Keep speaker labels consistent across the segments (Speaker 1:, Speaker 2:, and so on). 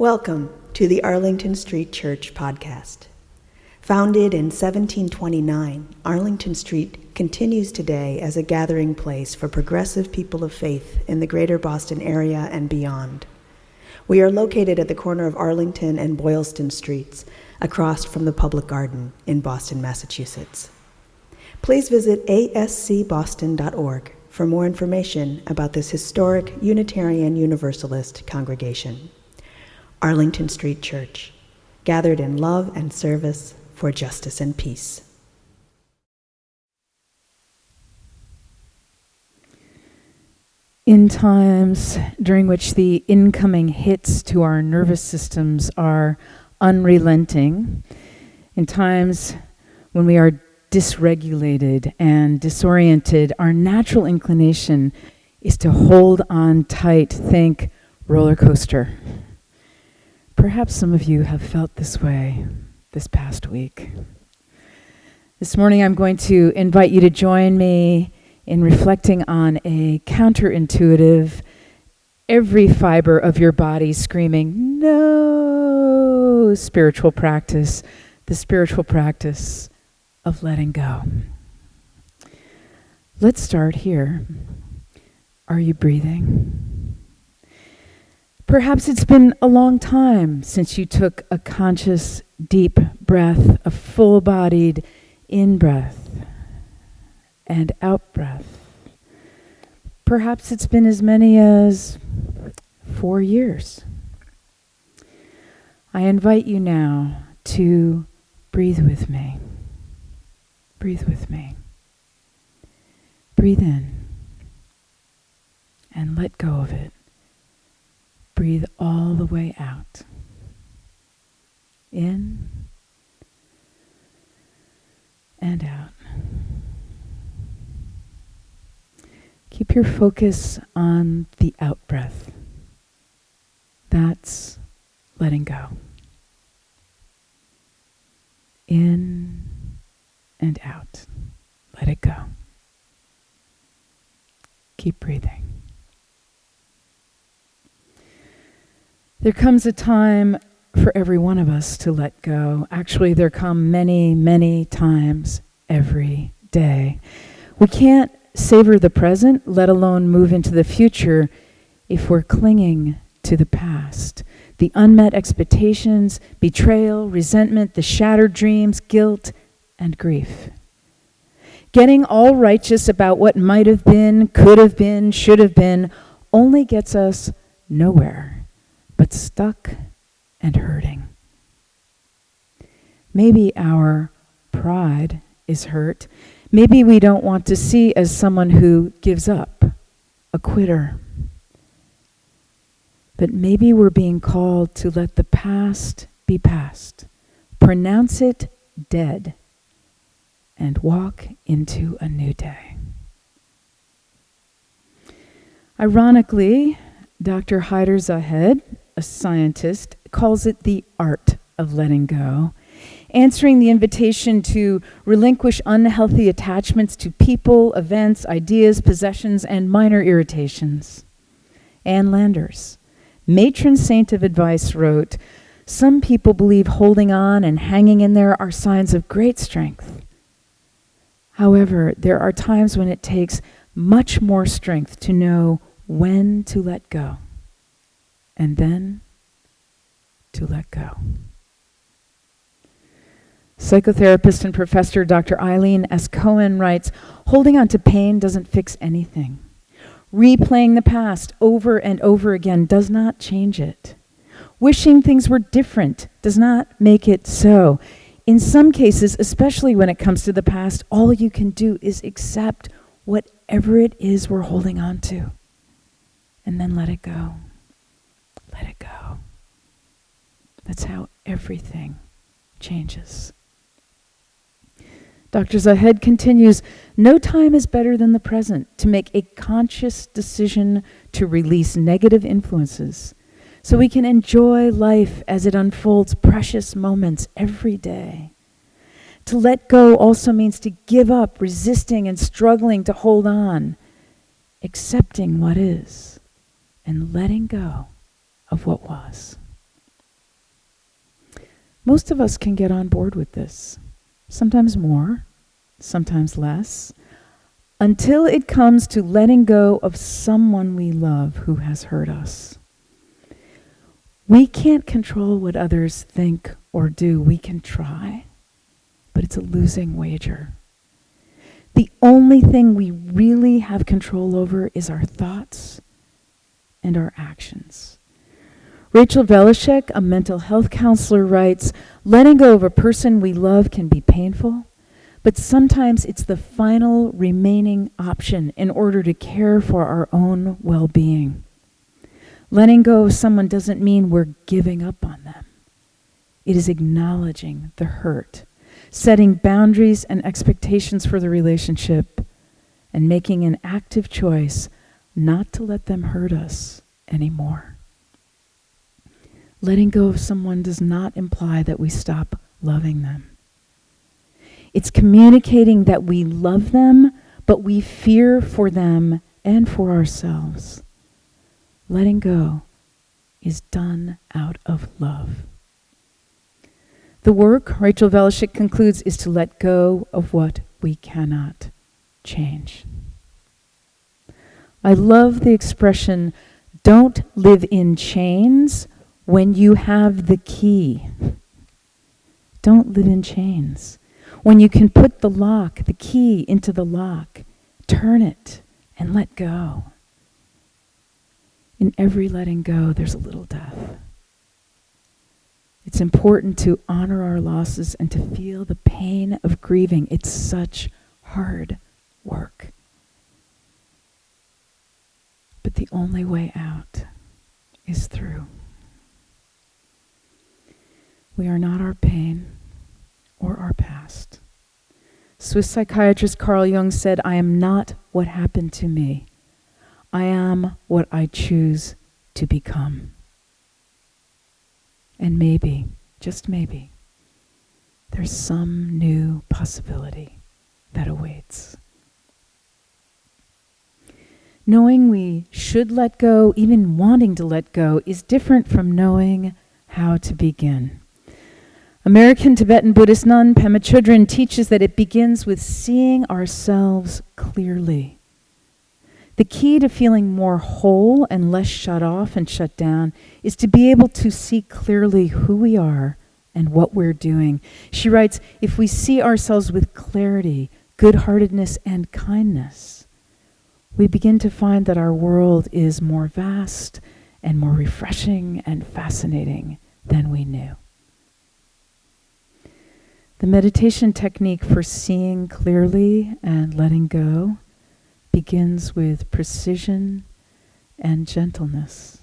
Speaker 1: Welcome to the Arlington Street Church podcast. Founded in 1729, Arlington Street continues today as a gathering place for progressive people of faith in the greater Boston area and beyond. We are located at the corner of Arlington and Boylston Streets, across from the Public Garden in Boston, Massachusetts. Please visit ascboston.org for more information about this historic Unitarian Universalist congregation. Arlington Street Church, gathered in love and service for justice and peace.
Speaker 2: In times during which the incoming hits to our nervous systems are unrelenting, in times when we are dysregulated and disoriented, our natural inclination is to hold on tight, think roller coaster. Perhaps some of you have felt this way this past week. This morning I'm going to invite you to join me in reflecting on a counterintuitive, every fiber of your body screaming, no, spiritual practice, the spiritual practice of letting go. Let's start here. Are you breathing? Perhaps it's been a long time since you took a conscious, deep breath, a full-bodied in-breath and out-breath. Perhaps it's been as many as 4 years. I invite you now to breathe with me. Breathe with me. Breathe in and let go of it. Breathe all the way out. In and out. Keep your focus on the out breath. That's letting go. In and out. Let it go. Keep breathing. There comes a time for every one of us to let go. Actually, there come many, many times every day. We can't savor the present, let alone move into the future, if we're clinging to the past. The unmet expectations, betrayal, resentment, the shattered dreams, guilt, and grief. Getting all righteous about what might have been, could have been, should have been, only gets us nowhere, but stuck and hurting. Maybe our pride is hurt. Maybe we don't want to see as someone who gives up, a quitter. But maybe we're being called to let the past be past, pronounce it dead, and walk into a new day. Ironically, Dr. Haider Zahed, a scientist, calls it the art of letting go, answering the invitation to relinquish unhealthy attachments to people, events, ideas, possessions, and minor irritations. Ann Landers, matron saint of advice, wrote, "Some people believe holding on and hanging in there are signs of great strength. However, there are times when it takes much more strength to know when to let go, and then to let go." Psychotherapist and professor Dr. Eileen S. Cohen writes, "Holding on to pain doesn't fix anything. Replaying the past over and over again does not change it. Wishing things were different does not make it so. In some cases, especially when it comes to the past, all you can do is accept whatever it is we're holding on to, and then let it go. Let it go." That's how everything changes. Dr. Zahed continues, "No time is better than the present to make a conscious decision to release negative influences so we can enjoy life as it unfolds, precious moments every day. To let go also means to give up resisting and struggling to hold on, accepting what is, and letting go of what was. Most of us can get on board with this, sometimes more, sometimes less, until it comes to letting go of someone we love who has hurt us. We can't control what others think or do. We can try, but it's a losing wager. The only thing we really have control over is our thoughts and our actions. Rachel Velishek, a mental health counselor, writes, letting go of a person we love can be painful, but sometimes it's the final remaining option in order to care for our own well-being. Letting go of someone doesn't mean we're giving up on them. It is acknowledging the hurt, setting boundaries and expectations for the relationship, and making an active choice not to let them hurt us anymore. Letting go of someone does not imply that we stop loving them. It's communicating that we love them, but we fear for them and for ourselves. Letting go is done out of love. The work, Rachel Velishek concludes, is to let go of what we cannot change. I love the expression, don't live in chains when you have the key. Don't live in chains. When you can put the key into the lock, turn it and let go. In every letting go, there's a little death. It's important to honor our losses and to feel the pain of grieving. It's such hard work. But the only way out is through. We are not our pain or our past. Swiss psychiatrist Carl Jung said, I am not what happened to me. I am what I choose to become. And maybe, just maybe, there's some new possibility that awaits. Knowing we should let go, even wanting to let go, is different from knowing how to begin. American Tibetan Buddhist nun Pema Chodron teaches that it begins with seeing ourselves clearly. The key to feeling more whole and less shut off and shut down is to be able to see clearly who we are and what we're doing. She writes, if we see ourselves with clarity, good-heartedness, and kindness, we begin to find that our world is more vast and more refreshing and fascinating than we knew. The meditation technique for seeing clearly and letting go begins with precision and gentleness.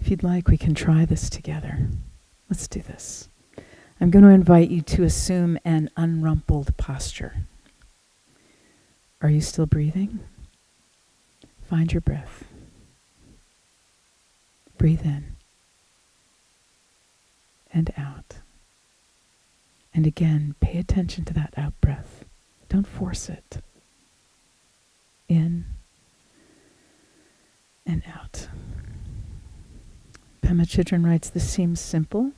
Speaker 2: If you'd like, we can try this together. Let's do this. I'm going to invite you to assume an unrumpled posture. Are you still breathing? Find your breath. Breathe in and out. And again, pay attention to that out breath. Don't force it. In and out. Pema Chodron writes, this seems simple,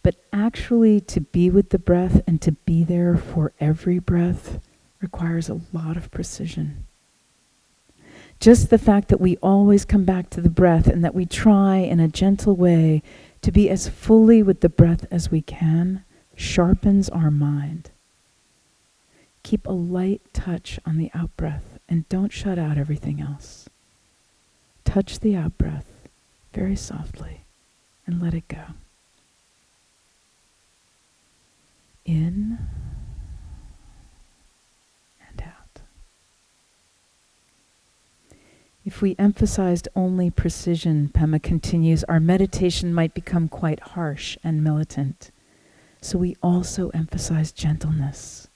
Speaker 2: but actually to be with the breath and to be there for every breath requires a lot of precision. Just the fact that we always come back to the breath and that we try in a gentle way to be as fully with the breath as we can sharpens our mind. Keep a light touch on the out-breath and don't shut out everything else. Touch the out-breath very softly and let it go. In and out. If we emphasized only precision, Pema continues, our meditation might become quite harsh and militant. So we also emphasize gentleness.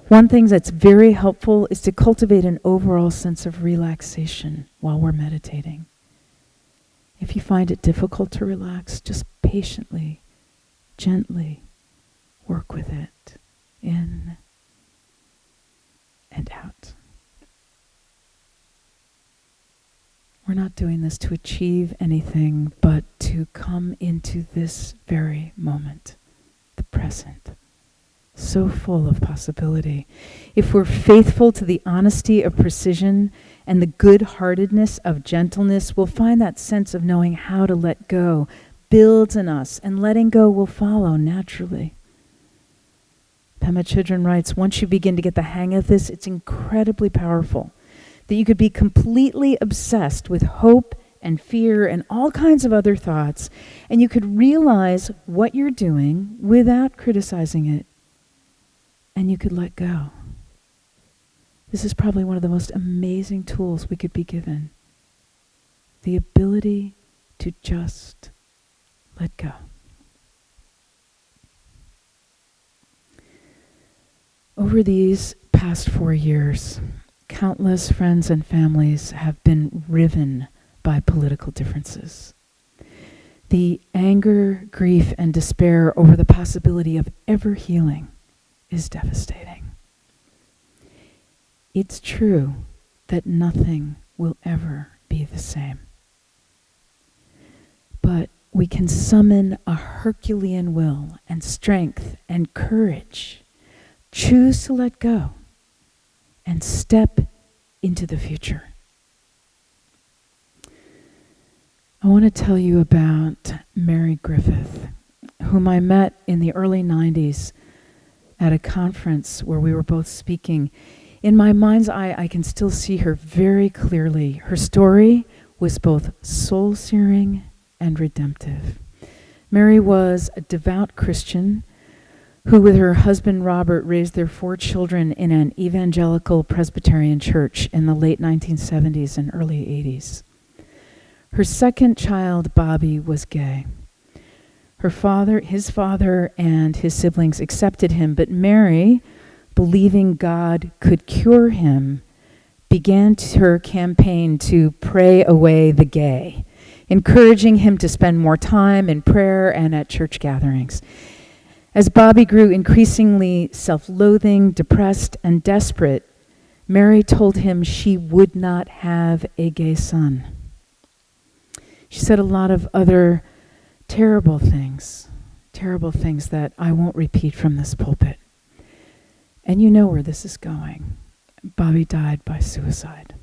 Speaker 2: One thing that's very helpful is to cultivate an overall sense of relaxation while we're meditating. If you find it difficult to relax, just patiently, gently work with it. In and out. We're not doing this to achieve anything, but to come into this very moment present, so full of possibility. If we're faithful to the honesty of precision and the good-heartedness of gentleness, we'll find that sense of knowing how to let go builds in us, and letting go will follow naturally. Pema Chodron writes, once you begin to get the hang of this, it's incredibly powerful, that you could be completely obsessed with hope and fear and all kinds of other thoughts, and you could realize what you're doing without criticizing it, and you could let go. This is probably one of the most amazing tools we could be given. The ability to just let go. Over these past 4 years, countless friends and families have been riven by political differences. The anger, grief, and despair over the possibility of ever healing is devastating. It's true that nothing will ever be the same. But we can summon a Herculean will and strength and courage, choose to let go, and step into the future. I want to tell you about Mary Griffith, whom I met in the early 90s at a conference where we were both speaking. In my mind's eye, I can still see her very clearly. Her story was both soul-searing and redemptive. Mary was a devout Christian who, with her husband Robert, raised their 4 children in an evangelical Presbyterian church in the late 1970s and early 80s. Her second child, Bobby, was gay. His father and his siblings accepted him, but Mary, believing God could cure him, began her campaign to pray away the gay, encouraging him to spend more time in prayer and at church gatherings. As Bobby grew increasingly self-loathing, depressed, and desperate, Mary told him she would not have a gay son. She said a lot of other terrible things that I won't repeat from this pulpit. And you know where this is going. Bobby died by suicide.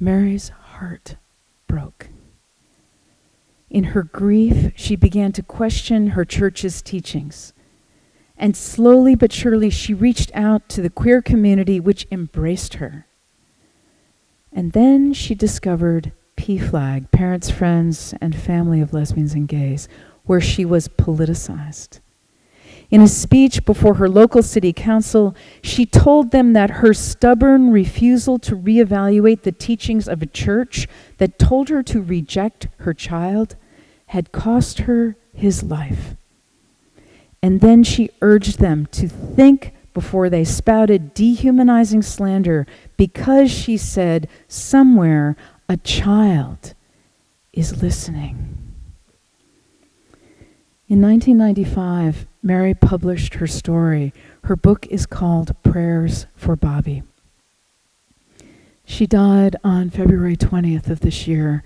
Speaker 2: Mary's heart broke. In her grief, she began to question her church's teachings. And slowly but surely, she reached out to the queer community, which embraced her. And then she discovered PFLAG, Parents, Friends, and Family of Lesbians and Gays, where she was politicized. In a speech before her local city council, she told them that her stubborn refusal to reevaluate the teachings of a church that told her to reject her child had cost her his life. And then she urged them to think before they spouted dehumanizing slander, because she said somewhere a child is listening. In 1995, Mary published her story. Her book is called Prayers for Bobby. She died on February 20th of this year,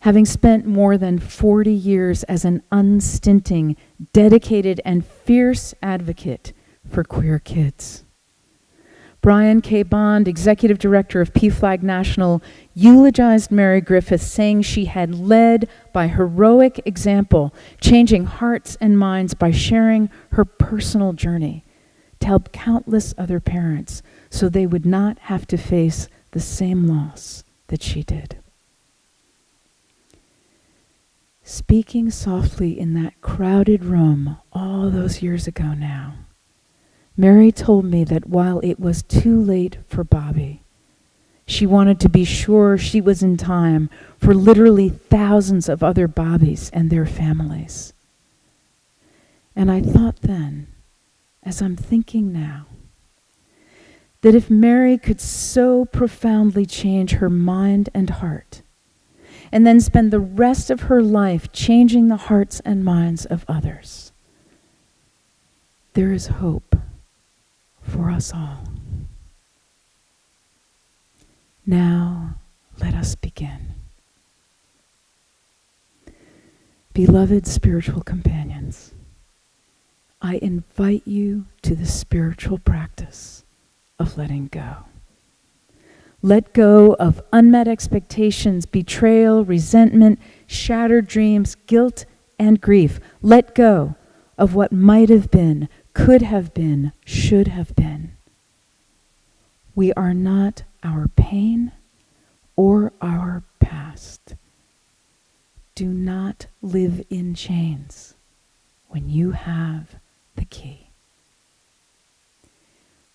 Speaker 2: having spent more than 40 years as an unstinting, dedicated, and fierce advocate for queer kids. Brian K. Bond, executive director of PFLAG National, eulogized Mary Griffith, saying she had led by heroic example, changing hearts and minds by sharing her personal journey to help countless other parents so they would not have to face the same loss that she did. Speaking softly in that crowded room all those years ago now, Mary told me that while it was too late for Bobby, she wanted to be sure she was in time for literally thousands of other Bobbies and their families. And I thought then, as I'm thinking now, that if Mary could so profoundly change her mind and heart, and then spend the rest of her life changing the hearts and minds of others, there is hope for us all. Now, let us begin. Beloved spiritual companions, I invite you to the spiritual practice of letting go. Let go of unmet expectations, betrayal, resentment, shattered dreams, guilt, and grief. Let go of what might have been, could have been, should have been. We are not our pain or our past. Do not live in chains when you have the key.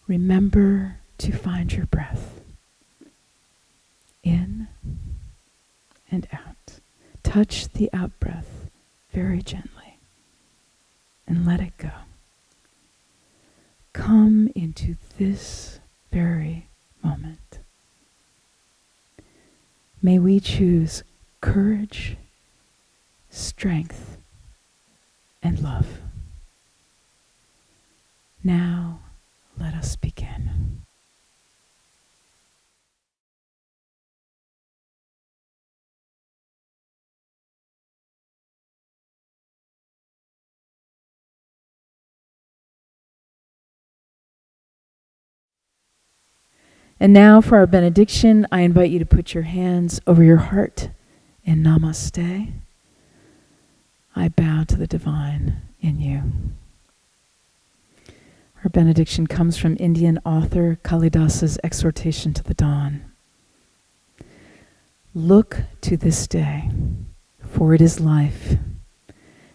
Speaker 2: Remember to find your breath. In and out. Touch the out-breath very gently and let it go. Come into this very moment. May we choose courage, strength, and love. Now, let us begin. And now for our benediction, I invite you to put your hands over your heart in Namaste. I bow to the divine in you. Our benediction comes from Indian author Kalidasa's Exhortation to the Dawn. Look to this day, for it is life,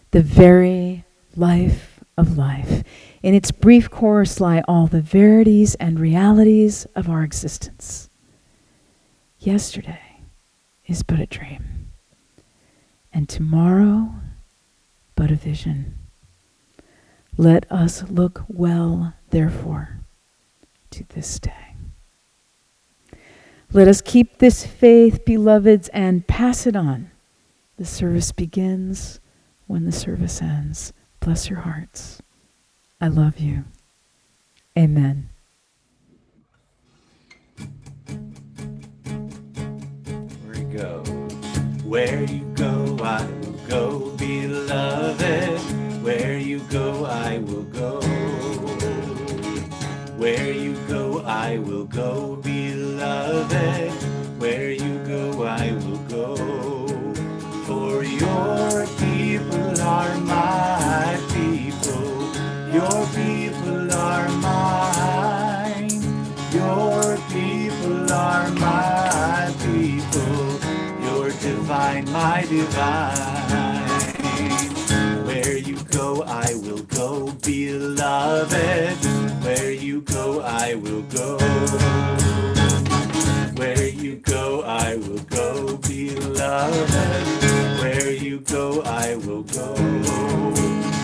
Speaker 2: the very life of life. In its brief course lie all the verities and realities of our existence. Yesterday is but a dream, and tomorrow but a vision. Let us look well, therefore, to this day. Let us keep this faith, beloveds, and pass it on. The service begins when the service ends. Bless your hearts. I love you. Amen.
Speaker 3: Where you go, where you go, I will go, beloved. Where you go, I will go. Where you go, I will go, beloved. Where you go, I will go. For your people are my people. Your people are mine. Your people are my people. You're divine, my divine. Where you go, I will go, beloved. Where you go, I will go. Where you go, I will go, beloved. Where you go, I will go.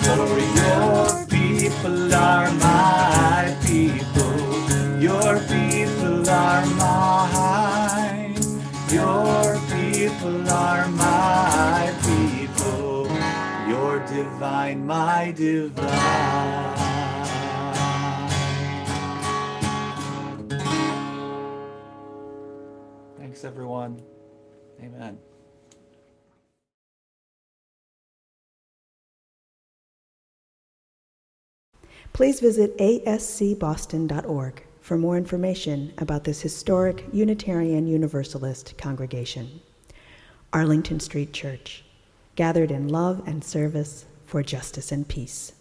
Speaker 3: For your people are my people. Your people are mine. Your people are my people. You're divine, my divine. Thanks, everyone. Amen.
Speaker 1: Please visit ascboston.org for more information about this historic Unitarian Universalist congregation. Arlington Street Church, gathered in love and service for justice and peace.